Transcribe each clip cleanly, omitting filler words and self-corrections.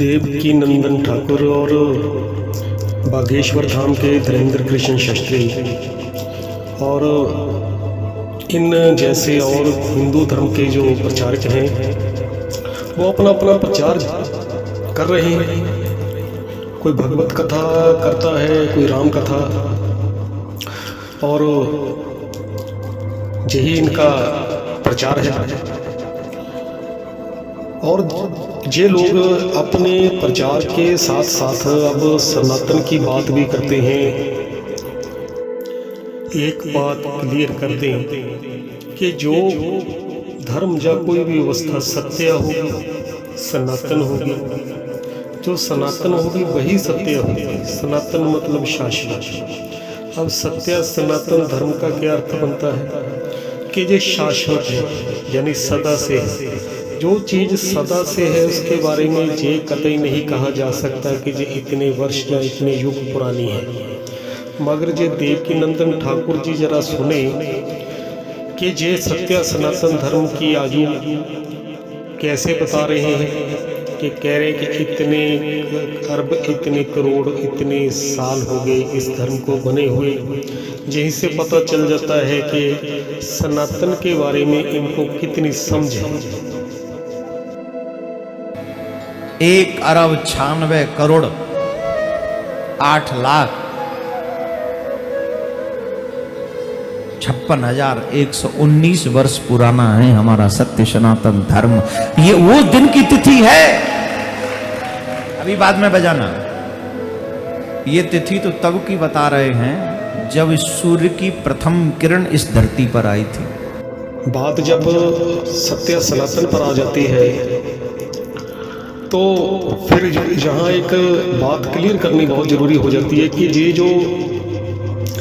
देवकी नंदन ठाकुर और बागेश्वर धाम के धीरेन्द्र कृष्ण शास्त्री और इन जैसे और हिंदू धर्म के जो प्रचारक हैं वो अपना अपना प्रचार कर रहे हैं। कोई भगवत कथा करता है, कोई राम कथा, और यही इनका प्रचार है। और ये लोग अपने प्रचार के साथ साथ अब सनातन की बात भी करते हैं। एक बात क्लियर कर दें कि जो धर्म या कोई भी व्यवस्था सत्य होगी, सनातन होगी, जो सनातन होगी वही सत्य होगी। सनातन मतलब शाश्वत। अब सत्य सनातन धर्म का क्या अर्थ बनता है कि ये शाश्वत है, यानी सदा से है। जो चीज़ सदा से है उसके बारे में ये कतई नहीं कहा जा सकता कि ये इतने वर्ष या इतने युग पुरानी है। मगर ये देवकी नंदन ठाकुर जी जरा सुने कि ये सत्य सनातन धर्म की आयु कैसे बता रहे हैं, कि कह रहे कि इतने अरब, इतने करोड़, इतने साल हो गए इस धर्म को बने हुए। यहीं से पता चल जाता है कि सनातन के बारे में इनको कितनी समझ है। 1 अरब 96 करोड़ 8 लाख 56,119 वर्ष पुराना है हमारा सत्य सनातन धर्म। ये वो दिन की तिथि है, अभी बाद में बजाना। ये तिथि तो तब की बता रहे हैं जब इस सूर्य की प्रथम किरण इस धरती पर आई थी। बात जब सत्य सनातन पर आ जाती है तो फिर यहाँ एक बात क्लियर करनी बहुत ज़रूरी हो जाती है कि ये जो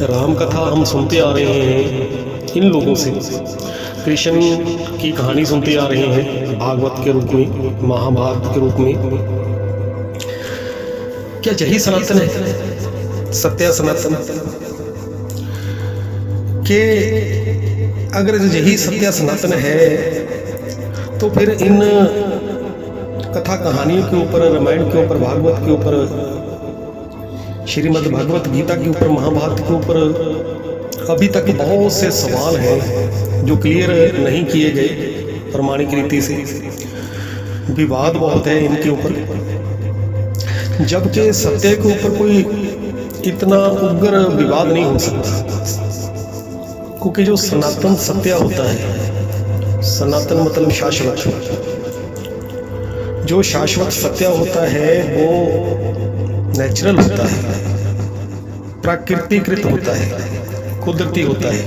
राम कथा हम सुनते आ रहे हैं इन लोगों से, कृष्ण की कहानी सुनते आ रहे हैं भागवत के रूप में, महाभारत के रूप में, क्या यही सनातन है? सत्य सनातन के अगर यही सत्य सनातन है तो फिर इन कथा कहानियों के ऊपर, रामायण के ऊपर, भागवत के ऊपर, श्रीमद् भागवत गीता के ऊपर, महाभारत के ऊपर अभी तक बहुत से सवाल हैं जो क्लियर नहीं किए गए प्रमाणिक रीति से। विवाद बहुत है इनके ऊपर, जबकि सत्य के ऊपर कोई इतना उग्र विवाद नहीं हो सकता, क्योंकि जो सनातन सत्य होता है, सनातन मतलब शाश्वत, जो शाश्वत सत्य होता है वो नेचुरल होता है, प्राकृतिकृत होता है, कुदरती होता है,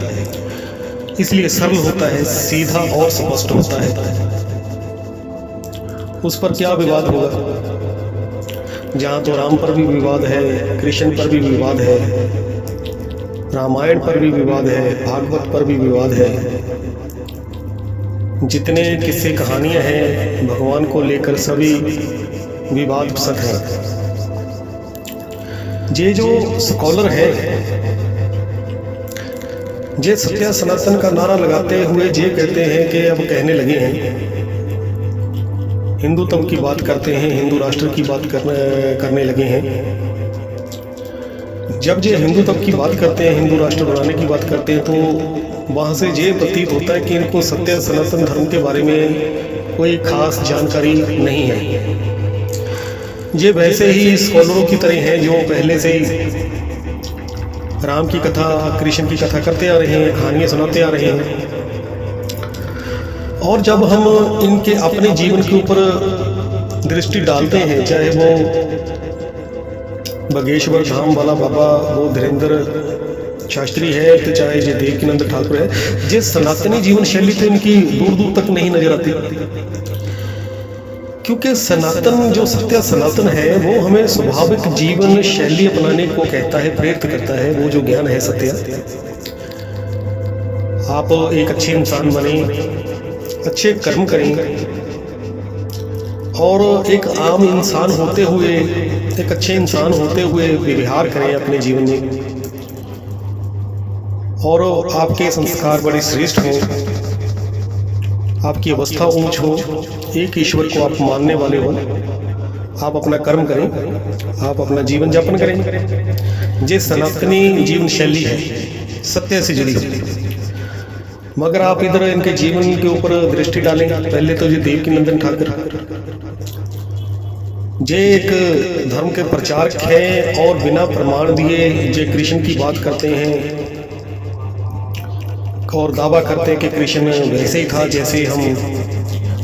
इसलिए सरल होता है, सीधा और स्पष्ट होता है। उस पर क्या विवाद होगा? जहाँ तो राम पर भी विवाद है, कृष्ण पर भी विवाद है, रामायण पर भी विवाद है, भागवत पर भी विवाद है, जितने किस्से कहानियां हैं भगवान को लेकर सभी विवादप्रद हैं। ये जो स्कॉलर है, ये सत्य सनातन का नारा लगाते हुए ये कहते हैं कि अब कहने लगे हैं हिंदुत्व की बात करते हैं, हिंदू राष्ट्र की बात करने लगे हैं। जब ये हिंदुत्व की बात करते हैं, हिंदू राष्ट्र बनाने की बात करते हैं, तो वहाँ से ये प्रतीत होता है कि इनको सत्य सनातन धर्म के बारे में कोई खास जानकारी नहीं है। ये वैसे ही स्कॉलरों की तरह हैं जो पहले से ही राम की कथा, कृष्ण की कथा करते आ रहे हैं, कहानियाँ सुनाते आ रहे हैं। और जब हम इनके अपने जीवन के ऊपर दृष्टि डालते हैं, चाहे वो बागेश्वर धाम वाला बाबा वो धीरेन्द्र शास्त्री है, तो चाहे ये देवकी नंदन ठाकुर है, ये सनातनी जीवन शैली तो इनकी दूर दूर तक नहीं नजर आती। क्योंकि सनातन जो सत्य सनातन है वो हमें स्वाभाविक जीवन शैली अपनाने को कहता है, प्रेरित करता है। वो जो ज्ञान है सत्य, आप एक अच्छे इंसान बने, अच्छे कर्म करें और एक आम इंसान होते हुए, एक अच्छे इंसान होते हुए व्यवहार करें अपने जीवन में, और आपके संस्कार बड़े श्रेष्ठ हों, आपकी अवस्था ऊंच हो, एक ईश्वर को आप मानने वाले हो, आप अपना कर्म करें, आप अपना जीवन यापन करें। ये सनातनी जीवन शैली है, सत्य से जुड़ी है। मगर आप इधर इनके जीवन के ऊपर दृष्टि डालें। पहले तो ये देवकी नंदन ठाकुर ये एक धर्म के प्रचारक हैं और बिना प्रमाण दिए ये कृष्ण की बात करते हैं और दावा करते हैं कि कृष्ण वैसे ही था जैसे हम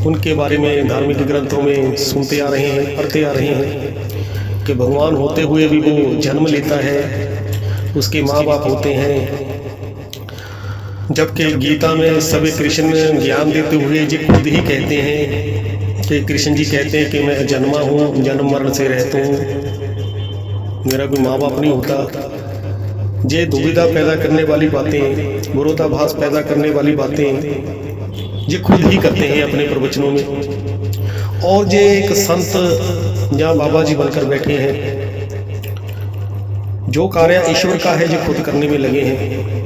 उनके बारे में धार्मिक ग्रंथों में सुनते आ रहे हैं, पढ़ते आ रहे हैं कि भगवान होते हुए भी वो जन्म लेता है, उसके माँ बाप होते हैं। जबकि गीता में सभी कृष्ण ज्ञान देते हुए जी खुद ही कहते हैं कि कृष्ण जी कहते हैं कि मैं जन्मा हूँ, जन्म मरण से रहता हूँ, मेरा कोई माँ बाप नहीं होता। ये दुविधा पैदा करने वाली बातें, विरोधाभास पैदा करने वाली बातें ये खुद ही करते हैं अपने प्रवचनों में। और ये एक संत जहाँ बाबा जी बनकर बैठे हैं, जो कार्य ईश्वर का है जो खुद करने में लगे हैं।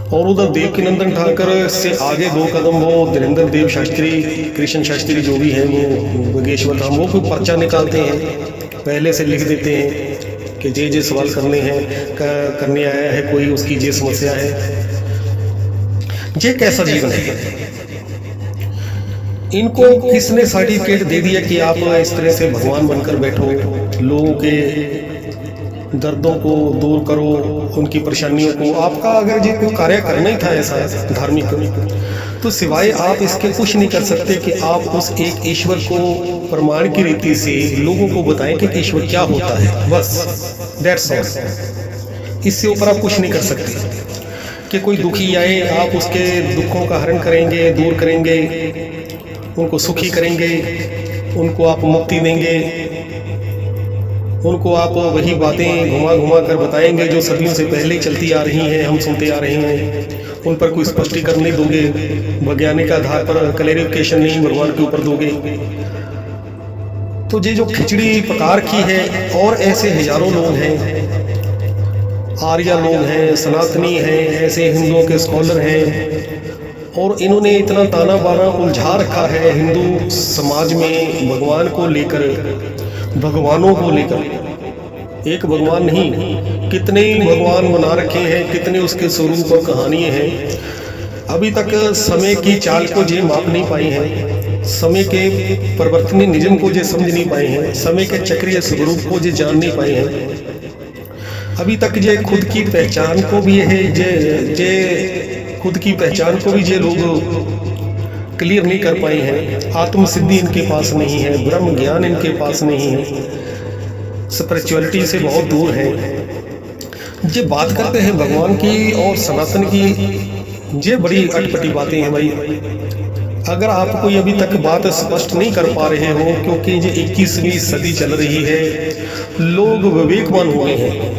और उधर देवकी नंदन ठाकुर से आगे 2 कदम वो धीरेन्द्र देव शास्त्री, कृष्ण शास्त्री जो भी हैं, वो बगेश्वर धाम, वो कोई पर्चा निकालते हैं, पहले से लिख देते हैं कि जे सवाल करने हैं करने आया है कोई, उसकी जे समस्या है। ये कैसा जीवन है? इनको किसने सर्टिफिकेट दे दिया कि आप इस तरह से भगवान बनकर बैठो, लोगों के दर्दों को दूर करो, उनकी परेशानियों को? आपका अगर ये कोई कार्य करना ही था ऐसा धार्मिक, तो सिवाय आप इसके कुछ नहीं कर सकते कि आप उस एक ईश्वर को प्रमाण की रीति से लोगों को बताएं कि ईश्वर क्या होता है, बस दैट्स ऑल। इससे ऊपर आप कुछ नहीं कर सकते कि कोई दुखी आए आप उसके दुखों का हरण करेंगे, दूर करेंगे, उनको सुखी करेंगे, उनको आप मुक्ति देंगे, उनको आप वही बातें घुमा घुमा कर बताएंगे जो सदियों से पहले ही चलती आ रही हैं, हम सुनते आ रहे हैं। उन पर कोई स्पष्टीकरण नहीं दोगे, वैज्ञानिक आधार पर क्लैरिफिकेशन नहीं भगवान के ऊपर दोगे। तो ये जो खिचड़ी पका रखी है, और ऐसे हजारों लोग हैं, आर्या लोग हैं, सनातनी हैं, ऐसे हिंदुओं के स्कॉलर हैं, और इन्होंने इतना ताना बाना उलझा रखा है हिंदू समाज में भगवान को लेकर, भगवानों को लेकर। एक भगवान नहीं, कितने ही भगवान बना रखे हैं, कितने उसके स्वरूप और कहानियाँ हैं। अभी तक समय की चाल को जे माप नहीं पाई हैं, समय के परिवर्तनीय नियम को जे समझ नहीं पाए हैं, समय के चक्रीय स्वरूप को जे जान नहीं पाए हैं। अभी तक जे खुद की पहचान को भी है, जे खुद की पहचान को भी जे लोग क्लियर नहीं कर पाए हैं। आत्म सिद्धि इनके पास नहीं है, ब्रह्म ज्ञान इनके पास नहीं है, स्पिरिचुअलिटी से बहुत दूर है। ये बात करते हैं भगवान की और सनातन की, ये बड़ी अटपटी बातें हैं भाई। अगर आप कोई अभी तक बात स्पष्ट नहीं कर पा रहे हो, क्योंकि ये 21वीं सदी चल रही है, लोग विवेकवान हो गए हैं।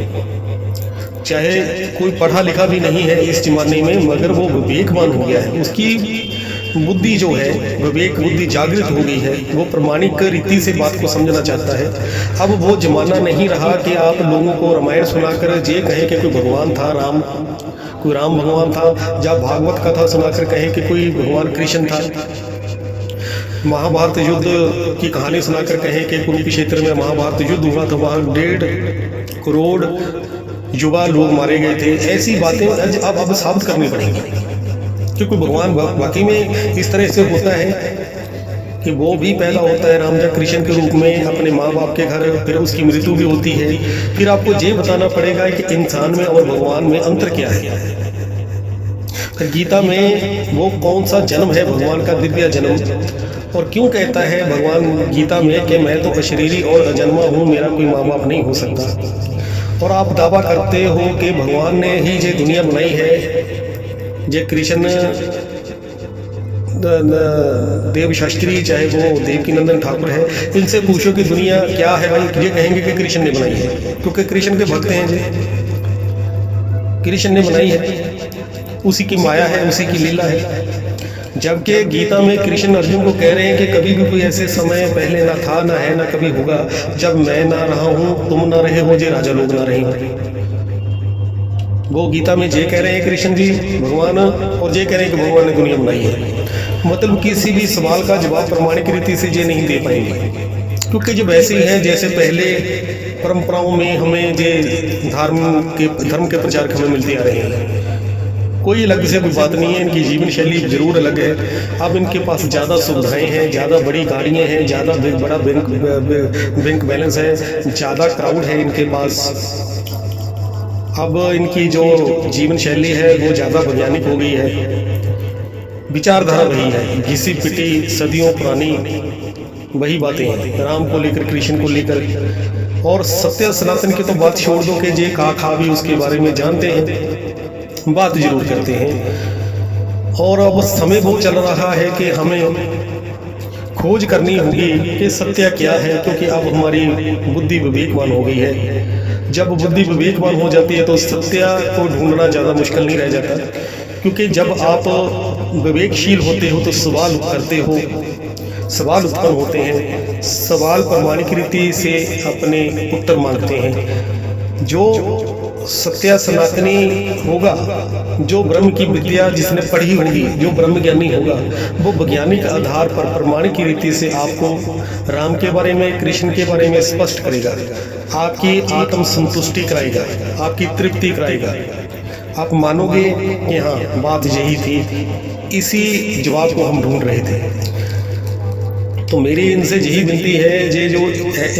चाहे कोई पढ़ा लिखा भी नहीं है इस जमाने में, मगर वो विवेकवान हो गया है। उसकी बुद्धि जो है, विवेक बुद्धि जागृत हो गई है, वो प्रमाणिक रीति से बात को समझना चाहता है। अब वो जमाना नहीं रहा कि आप लोगों को रामायण सुनाकर ये कहें कि कोई भगवान था, कोई राम भगवान था, जब भागवत कथा सुनाकर कहें कि कोई भगवान कृष्ण था, महाभारत युद्ध की कहानी सुनाकर कहें कि कुरुक्षेत्र में महाभारत युद्ध हुआ था, वहाँ 1.5 करोड़ युवा लोग मारे गए थे। ऐसी बातें अब साबित करनी पड़ेंगी, क्योंकि भगवान वाकई में इस तरह से होता है कि वो भी पैदा होता है राम कृष्ण के रूप में अपने माँ बाप के घर, फिर उसकी मृत्यु भी होती है। फिर आपको ये बताना पड़ेगा कि इंसान में और भगवान में अंतर क्या है। फिर गीता में वो कौन सा जन्म है भगवान का, दिव्य जन्म, और क्यों कहता है भगवान गीता में कि मैं तो अशरीरी और अजन्मा हूँ, मेरा कोई माँ बाप नहीं हो सकता। और आप दावा करते हो कि भगवान ने ही ये दुनिया बनाई है। जे कृष्ण देव शास्त्री, चाहे वो देवकी नंदन ठाकुर है, इनसे पूछो कि दुनिया क्या है भाई, ये कहेंगे कि कृष्ण ने बनाई है, क्योंकि कृष्ण के भक्त हैं जी, कृष्ण ने बनाई है, उसी की माया है, उसी की लीला है। जबकि गीता में कृष्ण अर्जुन को कह रहे हैं कि कभी भी कोई ऐसे समय पहले ना था, ना है, ना कभी होगा, जब मैं ना रहा हूँ, तुम ना रहे हो, जे राजा लोग ना रहेंगे। वो गीता में जे कह रहे हैं कृष्ण जी भगवान, और जे कह रहे हैं कि भगवान ने दुनिया बनाई है। मतलब किसी भी सवाल का जवाब प्रमाणिक रीति से जे नहीं दे पाएंगे। क्योंकि जब ऐसे ही हैं जैसे पहले परंपराओं में हमें जो धर्म के प्रचारक हमें मिलते आ रहे हैं, कोई अलग से कोई बात नहीं है। इनकी जीवन शैली जरूर अलग है। अब इनके पास ज़्यादा सुविधाएं हैं, ज़्यादा बड़ी गाड़ियां हैं, ज़्यादा बड़ा बैंक बैलेंस है, ज़्यादा क्राउड है इनके पास। अब इनकी जो जीवन शैली है वो ज़्यादा वैज्ञानिक हो गई है। विचारधारा वही है, घिसी पिटी सदियों पुरानी वही बातें हैं, राम को लेकर, कृष्ण को लेकर। और सत्य सनातन की तो बात छोड़ दो कि जे खा भी उसके बारे में जानते हैं, बात जरूर करते हैं। और अब समय वो चल रहा है कि हमें खोज करनी होगी कि सत्य क्या है, क्योंकि अब हमारी बुद्धि विवेकवान हो गई है। जब बुद्धि विवेकवान हो जाती है तो सत्य को ढूंढना ज़्यादा मुश्किल नहीं रह जाता, क्योंकि जब आप विवेकशील होते हो तो सवाल करते हो, सवाल उत्पन्न होते हैं, सवाल प्रामाणिक रीति से अपने उत्तर मांगते हैं। जो सत्य सनातनी होगा, जो ब्रह्म की विद्या जिसने पढ़ी होगी, जो ब्रह्म ज्ञानी होगा, वो वैज्ञानिक आधार पर प्रामाणिक रीति से आपको राम के बारे में, कृष्ण के बारे में स्पष्ट करेगा, आपकी आत्म संतुष्टि कराएगा, आपकी तृप्ति कराएगा। आप मानोगे कि हाँ बात यही थी, इसी जवाब को हम ढूंढ रहे थे। तो मेरी इनसे यही विनती है, ये जो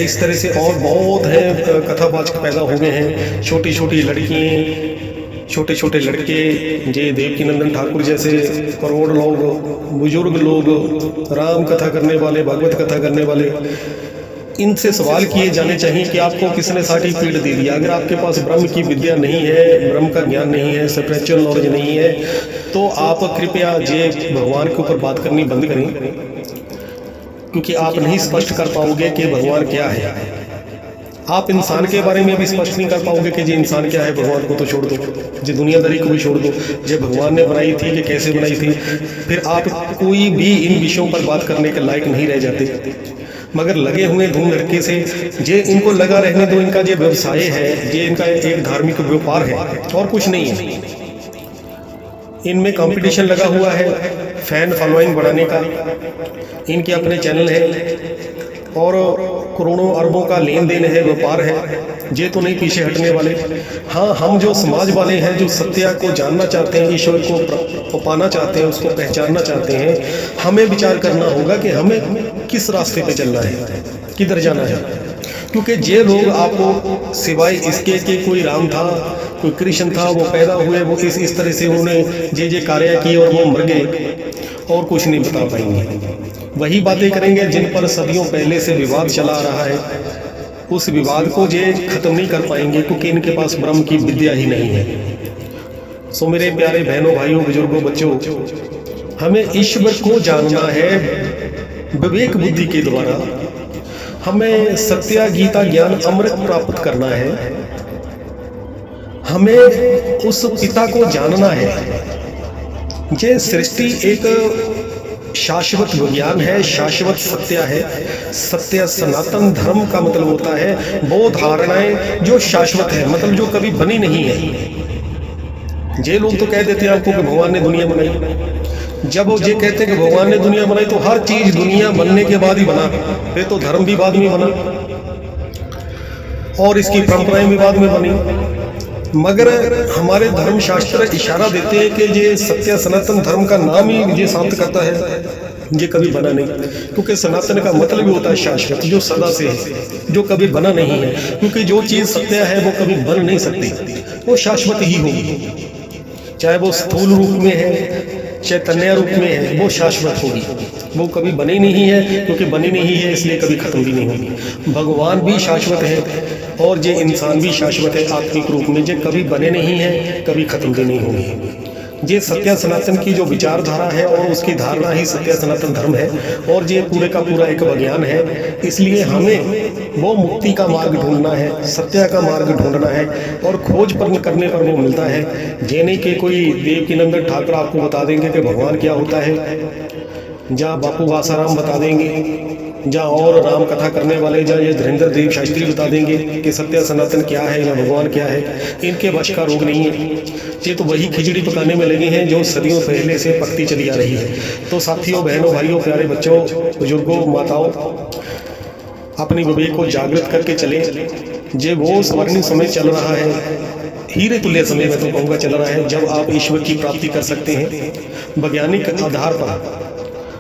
इस तरह से और बहुत है कथावाचक पैदा हो गए हैं, छोटी छोटी लड़कियाँ, छोटे छोटे लड़के, जे देवकीनंदन ठाकुर जैसे करोड़ लोग, बुजुर्ग लोग, राम कथा करने वाले, भागवत कथा करने वाले, इनसे सवाल किए जाने चाहिए कि आपको किसने सर्टिफिकेट दे दिया। अगर आपके पास ब्रह्म की विद्या नहीं है, ब्रह्म का ज्ञान नहीं है, स्पिरिचुअल नॉलेज नहीं है, तो आप कृपया जे भगवान के ऊपर बात करनी बंद करें, क्योंकि आप नहीं स्पष्ट कर पाओगे कि भगवान क्या है। आप इंसान के बारे में भी स्पष्ट नहीं कर पाओगे कि जी इंसान क्या है। भगवान को तो छोड़ दो, जी दुनियादारी को भी छोड़ दो, जो भगवान ने बनाई थी कि कैसे बनाई थी, फिर आप कोई भी इन विषयों पर बात करने के लायक नहीं रह जाते। मगर लगे हुए धूम धड़के से जे इनको लगा रहने दो, इनका जो व्यवसाय है, ये इनका एक धार्मिक व्यापार है और कुछ नहीं है। इनमें कंपटीशन लगा हुआ है फैन फॉलोइंग बढ़ाने का, इनके अपने चैनल है और करोड़ों अरबों का लेन देन है, व्यापार है। ये तो नहीं पीछे हटने वाले। हाँ, हम जो समाज वाले हैं, जो सत्य को जानना चाहते हैं, ईश्वर को पाना चाहते हैं, उसको पहचानना चाहते हैं, हमें विचार करना होगा कि हमें किस रास्ते पे चलना है, किधर जाना है। क्योंकि ये लोग आपको सिवाय इसके कि कोई राम था, कोई कृष्ण था, वो पैदा हुए, वो इस तरह से उन्होंने जे कार्य किए और वो मर गए, और कुछ नहीं बता पाएंगे। वही बातें करेंगे जिन पर सदियों पहले से विवाद चला आ रहा है। उस विवाद को ये खत्म नहीं कर पाएंगे, क्योंकि इनके पास ब्रह्म की विद्या ही नहीं है। सो मेरे प्यारे बहनों, भाइयों, बुजुर्गों, बच्चों, हमें ईश्वर को जानना है विवेक बुद्धि के द्वारा। हमें सत्य, गीता, ज्ञान, अमृत प्राप्त करना है। हमें उस पिता को जानना है। ये सृष्टि एक शाश्वत विज्ञान है, शाश्वत सत्य है। सत्य सनातन धर्म का मतलब होता है वो धारणाएं जो शाश्वत है, मतलब जो कभी बनी नहीं है। ये लोग तो कह देते हैं आपको कि भगवान ने दुनिया बनाई। जब वो ये कहते हैं कि भगवान ने दुनिया बनाई, तो हर चीज दुनिया बनने के बाद ही बना, फिर तो धर्म भी बाद में बना और इसकी परंपराएं भी बाद में बनी। मगर हमारे धर्म शास्त्र इशारा देते हैं कि ये सत्य सनातन धर्म का नाम ही ये साबित करता है ये कभी बना नहीं, क्योंकि सनातन का मतलब भी होता है शाश्वत, जो सदा से है, जो कभी बना नहीं है। क्योंकि जो चीज़ सत्य है वो कभी बन नहीं सकती, वो शाश्वत ही होगी। चाहे वो स्थूल रूप में है, चैतन्य रूप में है, वो शाश्वत होगी। वो कभी बनी नहीं है, क्योंकि बनी नहीं है इसलिए कभी खत्म भी नहीं होगी। भगवान भी शाश्वत है और ये इंसान भी शाश्वत है आत्मिक रूप में, ये कभी बने नहीं है, कभी खत्म भी नहीं होंगे। ये सत्य सनातन की जो विचारधारा है और उसकी धारणा ही सत्य सनातन धर्म है, और ये पूरे का पूरा एक विज्ञान है। इसलिए हमें वो मुक्ति का मार्ग ढूंढना है, सत्य का मार्ग ढूंढना है, और खोज करने पर वो मिलता है। ये नहीं कि कोई देवकीनंदन ठाकुर आपको बता देंगे कि भगवान क्या होता है, जहाँ बापू आसाराम बता देंगे, जहाँ और राम कथा करने वाले जहाँ ये धीरेन्द्र देव शास्त्री बता देंगे कि सत्य सनातन क्या है या भगवान क्या है। इनके वश का रोग नहीं है। ये तो वही खिचड़ी पकाने में लगे हैं जो सदियों पहले से पकती चली आ रही है। तो साथियों, बहनों, भाइयों, प्यारे बच्चों, बुजुर्गों, माताओं, अपनी विवेक को जागृत करके चले। जे वो स्वर्णिम समय चल रहा है, हीरे तुल्य समय मैं तो कहूँगा चल रहा है, जब आप ईश्वर की प्राप्ति कर सकते हैं वैज्ञानिक आधार पर,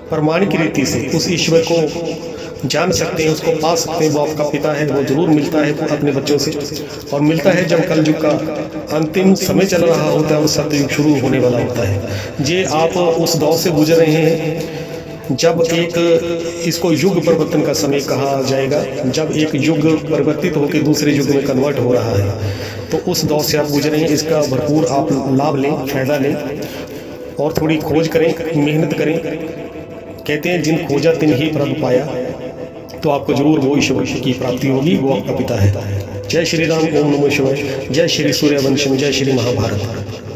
प्रमाणिक रीति से उस ईश्वर को जान सकते हैं, उसको पा सकते हैं। वो आपका पिता है, वो जरूर मिलता है अपने बच्चों से, और मिलता है जब कलयुग का अंतिम समय चल रहा होता है और सतयुग शुरू होने वाला होता है। जे आप उस दौर से गुजर रहे हैं जब एक, इसको युग परिवर्तन का समय कहा जाएगा, जब एक युग परिवर्तित होकर दूसरे युग में कन्वर्ट हो रहा है, तो उस दौर से आप गुजरे हैं। इसका भरपूर आप लाभ लें, फायदा लें और थोड़ी खोज करें, मेहनत करें। कहते हैं जिन खोजा तिन ही प्रभु पाया, तो आपको जरूर वो ईश्वर की प्राप्ति होगी, वो आपका पिता है। जय श्री राम, ओम नमो शिवाय, जय श्री सूर्यवंशम, जय श्री महाभारत।